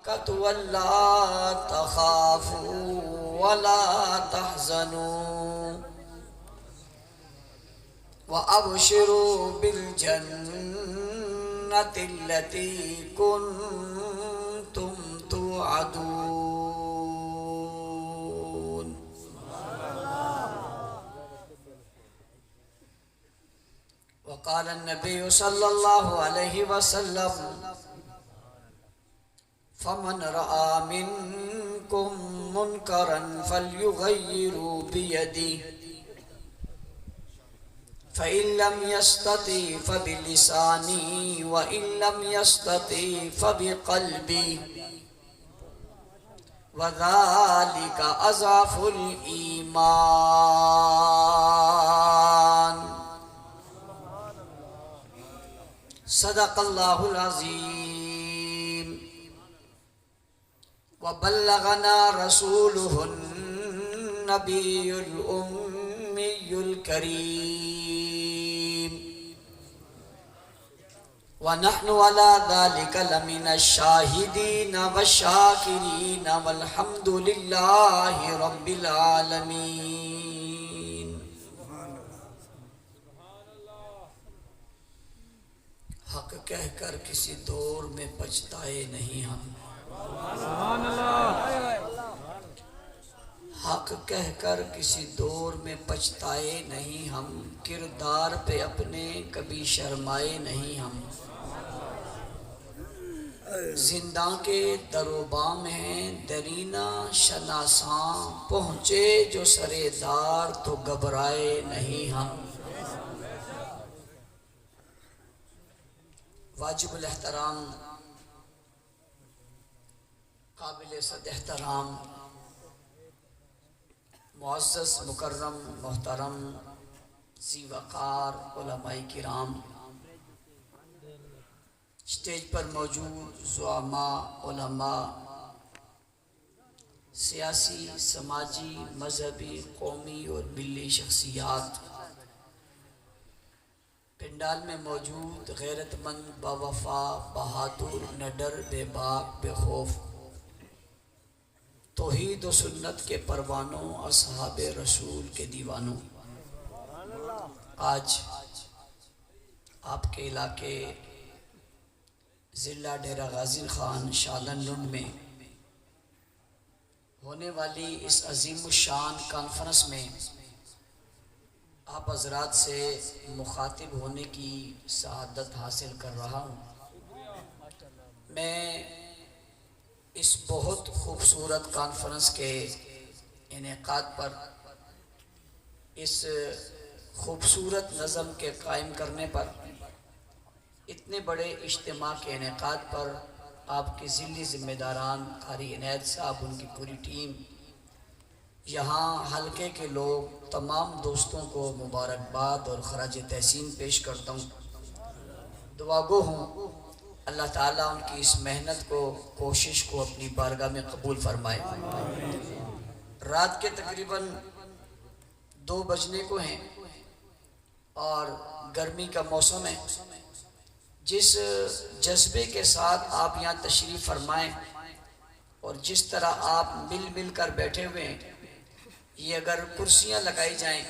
कतु अल्ला तखाफू वला तहज़नू व अबशिरू बिल जन्नतिल्लती कुन्तुम तुअदून। वक़ाल नबी सल्लल्लाहु अलैहि वसल्लम फमन रआ मिनकुम मुनकरन फल्युगय्यिरु बियदिही फ़इन लम यस्तति फ़बिलिसानी व इन लम यस्तति फ़बिक़ल्बी व ज़ालिका अज़अफ़ुल ईमान। सदक़ल्लाहुल अज़ीम व बल्लगना रसूलुहुन नबियुल उम्मियुल करीम व नहनु अला ज़ालिका लमिनश शाहिदीन वश्शाकिरीन वल्हम्दुलिल्लाहि रब्बिल आलमीन। हक कहकर किसी दौर में पछताए नहीं हम, हक कहकर किसी दौर में पछताए नहीं हम, किरदार पे अपने कभी शर्माए नहीं हम। जिंदा के दरोबाम हैं दरीना शनासां, पहुँचे जो सरेदार तो घबराए नहीं हम। वाजिबुल एहतराम काबिल सद एहतराम मुअज़्ज़ज़ मुकर्रम मोहतरम ज़ी वक़ार उलमाए किराम, स्टेज पर मौजूद ज़ुआमा उलमा, सियासी समाजी मजहबी कौमी और मिली शख्सियात, पिंडाल में मौजूद गैरतमंद बावफा बहादुर नडर बेबाक बेखौफ तौहीद व सुन्नत के परवानों असहाबे रसूल के दीवानों, आज आपके इलाके ज़िला डेरा गाज़ी खान शालन लुंड में होने वाली इस अज़ीमुश्शान कॉन्फ्रेंस में आप हज़रात से मुखातिब होने की सआदत हासिल कर रहा हूँ। मैं इस बहुत खूबसूरत कॉन्फ्रेंस के इनेकाद पर, इस खूबसूरत नज़म के कायम करने पर, इतने बड़े इज्तिमा के इनेकाद पर आपके ज़िली ज़िम्मेदारान कारी इनायत साहब, उनकी पूरी टीम, यहाँ हलके के लोग, तमाम दोस्तों को मुबारकबाद और खराज तहसीन पेश करता हूँ। दुआगो हूँ अल्लाह ताला उनकी इस मेहनत को, कोशिश को अपनी बारगाह में कबूल फरमाए। रात के तकरीबन 2 बजने को हैं और गर्मी का मौसम है। जिस जज्बे के साथ आप यहाँ तशरीफ़ फरमाएं और जिस तरह आप मिल मिल कर बैठे हुए हैं, ये अगर कुर्सियाँ लगाई जाएं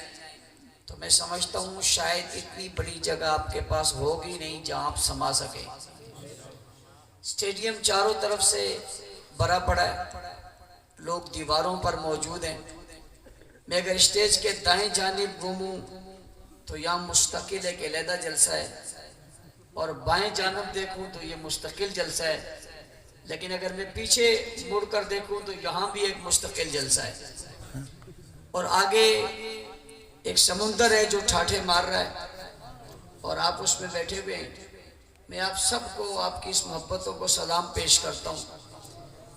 तो मैं समझता हूँ शायद इतनी बड़ी जगह आपके पास होगी नहीं जहाँ आप समा सके। स्टेडियम चारों तरफ से भरा पड़ा है, लोग दीवारों पर मौजूद हैं। मैं अगर स्टेज के दाएं जानिब घूमूं तो यहाँ मुस्तकिल एक अलहदा जलसा है और बाएं जानिब देखूं तो ये मुस्तकिल जलसा है, लेकिन अगर मैं पीछे मुड़कर देखूं तो यहाँ भी एक मुस्तकिल जलसा है और आगे एक समुंदर है जो ठाठे मार रहा है और आप उसमें बैठे हुए हैं। मैं आप सबको आपकी इस मोहब्बतों को सलाम पेश करता हूँ।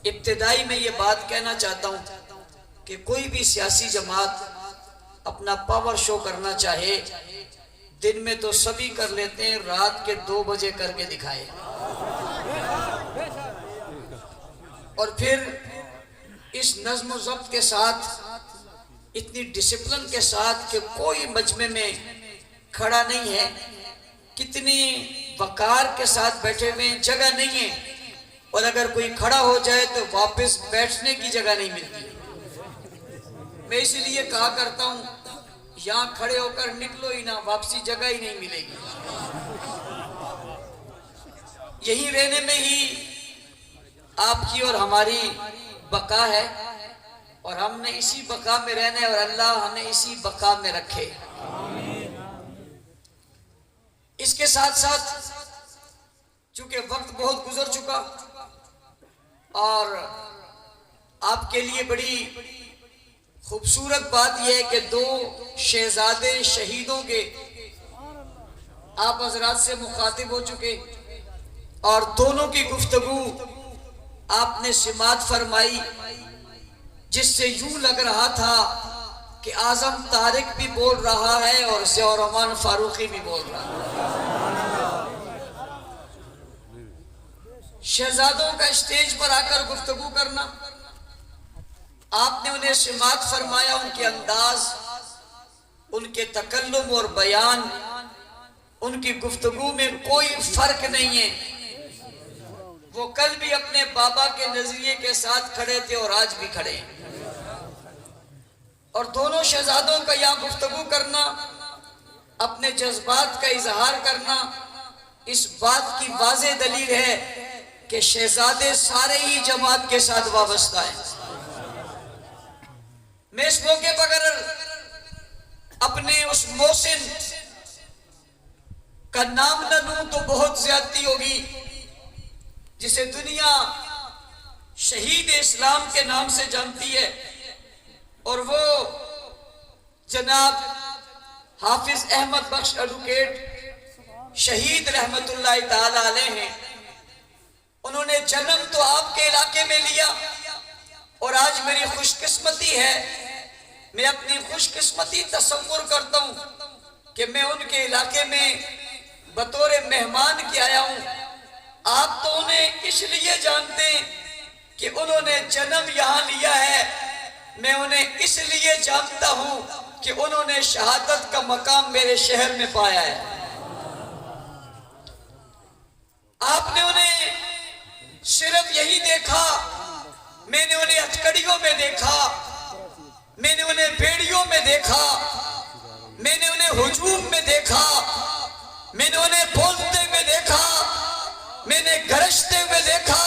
इब्तिदाई में ये बात कहना चाहता हूँ कि कोई भी सियासी जमात अपना पावर शो करना चाहे, दिन में तो सभी कर लेते हैं, रात के 2 बजे करके दिखाए और फिर इस नज्म व ज़ब्त के साथ, इतनी डिसिप्लिन के साथ कि कोई मजमे में खड़ा नहीं है, कितनी वकार के साथ बैठे हुए, जगह नहीं है और अगर कोई खड़ा हो जाए तो वापस बैठने की जगह नहीं मिलती। मैं इसलिए कहा करता हूं, यहां खड़े होकर निकलो ही ना, वापसी जगह ही नहीं मिलेगी। यही रहने में ही आपकी और हमारी बका है, और हमने इसी बका में रहना है, और अल्लाह हमें इसी बका में रखे। इसके साथ साथ चूंकि वक्त बहुत गुजर चुका और आपके लिए बड़ी खूबसूरत बात यह है कि 2 शहजादे शहीदों के आप हजरात से मुखातिब हो चुके, और दोनों की गुफ्तगू आपने सिमात फरमाई, जिससे यूं लग रहा था कि आजम तारिक भी बोल रहा है और ज़ियाउर रहमान फारूकी भी बोल रहा है। शहजादों का स्टेज पर आकर गुफ्तगू करना, आपने उन्हें सिमात फरमाया, उनके अंदाज, उनके तकल्लुम और बयान, उनकी गुफ्तगू में कोई फर्क नहीं है। वो कल भी अपने बाबा के नजरिए के साथ खड़े थे और आज भी खड़े हैं। और दोनों शहजादों का यहाँ गुफ्तगू करना, अपने जज्बात का इजहार करना, इस बात की वाज़ेह दलील है कि शहजादे सारे ही जमात के साथ वाबस्ता है। मैं इस मौके पर अगर अपने उस मोहसिन का नाम न लूं तो बहुत ज्यादती होगी, जिसे दुनिया शहीद इस्लाम के नाम से जानती है, और वो जनाब हाफिज अहमद बख्श एडवोकेट शहीद रहमतुल्लाह ताला अलैह हैं। उन्होंने जन्म तो आपके इलाके में लिया, और आज मेरी खुशकिस्मती है, मैं अपनी खुशकिस्मती तसव्वुर करता हूं कि मैं उनके इलाके में बतौर मेहमान के आया हूं। आप तो उन्हें इसलिए जानते हैं कि उन्होंने जन्म यहां लिया है, मैं उन्हें इसलिए जानता हूं कि उन्होंने शहादत का मकाम मेरे शहर में पाया है। आपने उन्हें सिर्फ यही देखा, मैंने उन्हें हथकड़ियों में देखा, मैंने उन्हें बेड़ियों में देखा, मैंने उन्हें हुजूम में देखा, मैंने उन्हें बोलते हुए देखा, मैंने गरजते हुए देखा,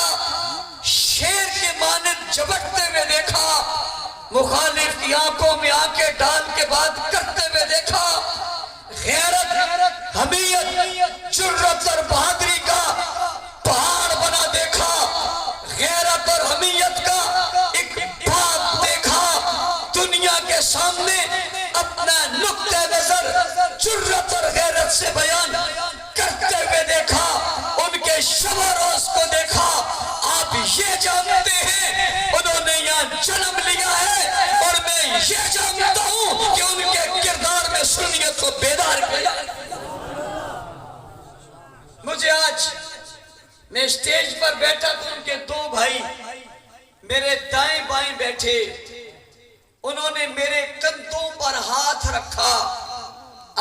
शेर के मानद झपटते हुए देखा, मुखालिफ की आंखों में आंखें डाल के बात करते हुए देखा। गैरत, हमीयत, जुर्रत और बहादुरी का पहाड़ बना देखा, गैरत और हमीयत का एक बाप देखा, दुनिया के सामने अपना नुक्ते नजर जुर्रत और गैरत से बयान करते हुए देखा, उनके शब रोज को देखा। आप ये जानते हैं उन्होंने यहाँ जन्म लिया है, और मैं ये जानता हूं कि उनके किरदार में सुन्नियत को बेदार किया। मुझे आज मैं स्टेज पर बैठा तो उनके 2 भाई मेरे दाएं बाएं बैठे, उन्होंने मेरे कंधों पर हाथ रखा।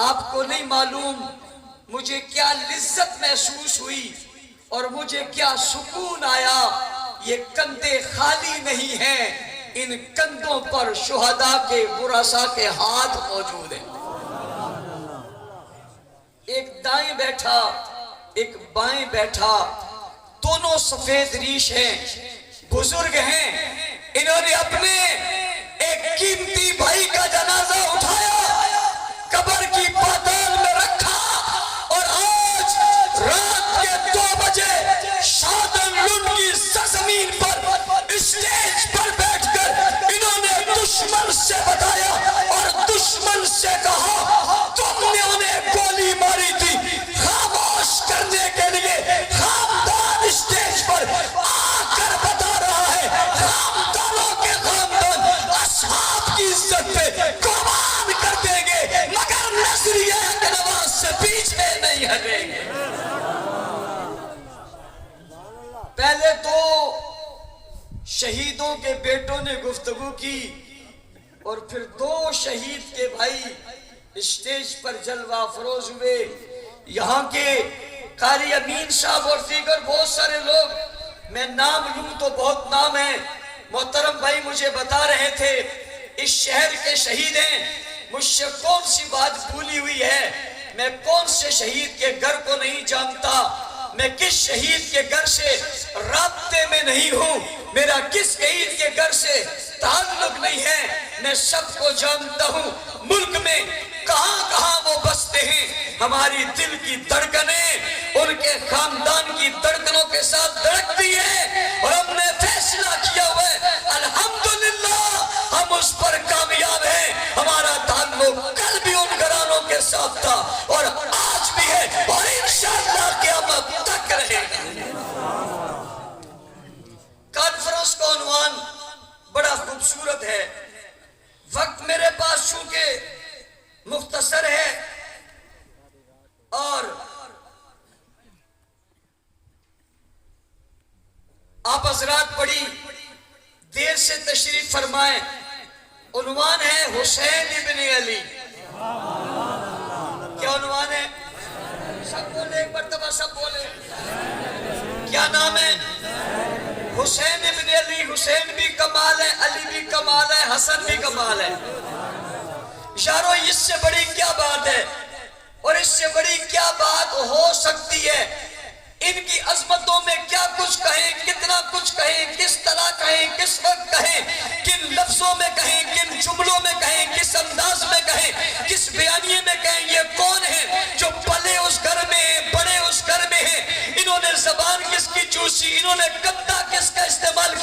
आपको नहीं मालूम मुझे क्या लिज्जत महसूस हुई और मुझे क्या सुकून आया। ये कंधे खाली नहीं हैं, इन कंधों पर शुहदा के बुरासा के हाथ मौजूद हैं। एक दाएं बैठा, एक बाएं बैठा, दोनों सफेद रीश हैं, बुजुर्ग हैं। इन्होंने अपने एक कीमती भाई का जनाजा उठाया, कब्र की पाताल में रखा, और आज रात के 2 बजे शादन लुन की सरजमीन पर स्टेज पर बैठकर इन्होंने दुश्मन से बताया और दुश्मन से कहा, तुमने उन्हें गोली मारी थी खामोश करने के लिए। खामदान स्टेज पर आकर बता रहा है, खामदानों के खामदान असहाब की इज्जत पे कुर्बान कर देंगे, मगर नजरिया के नवाज से पीछे नहीं हटेंगे। पहले तो शहीदों के बेटों ने गुफ्तगू की, और फिर 2 शहीद के भाई स्टेज पर जलवा फरोज हुए। यहाँ के कारी अमीन साहब और दीगर बहुत सारे लोग मैं नाम लूं तो बहुत नाम है। मोहतरम भाई मुझे बता रहे थे इस शहर के शहीद हैं, मुझसे कौन सी बात भूली हुई है। मैं कौन से शहीद के घर को नहीं जानता, मैं किस शहीद के घर से राब्ते में नहीं हूं, मेरा किस शहीद के घर से ताल्लुक नहीं है, मैं सबको जानता हूं। मुल्क में कहां कहां वो बसते हैं, हमारी दिल की धड़कनें उनके खानदान की धड़कनों के साथ धड़कती है और हमने फैसला किया हुआ है अल्हम्दुलिल्लाह हम उस पर कामयाब हैं। हमारा ताल्लुक कल भी उन घरानों के साथ था और आज भी है और इंशाअल्लाह क़यामत तक रहेगा। कॉन्फ्रेंस का उन्वान बड़ा खूबसूरत है। वक्त मेरे पास चूंकि मुख्तसर है और आप हजरात बड़ी देर से तशरीफ फरमाए। उन्वान है हुसैन इब्न अली। क्या उन्वान है? सब बोले एक मर्तबा, सब बोले। क्या नाम है? हुसैन इब्न अली। हुसैन भी कमाल है, अली भी कमाल है, हसन भी कमाल है। यारो इससे बड़ी क्या बात है और इससे बड़ी क्या बात हो सकती है। इनकी अजमतों में क्या कुछ कहें, कितना कुछ कहें, किस तरह कहें, किस वक्त कहें, किन लफ्जों में कहें, किन जुमलों में कहें, किस अंदाज में कहें, किस बयानिए में कहें। ये कौन है जो पले उस घर में है, बड़े उस घर में है। इन्होंने जबान किसकी चूसी, इन्होंने कद्दा किसका इस्तेमाल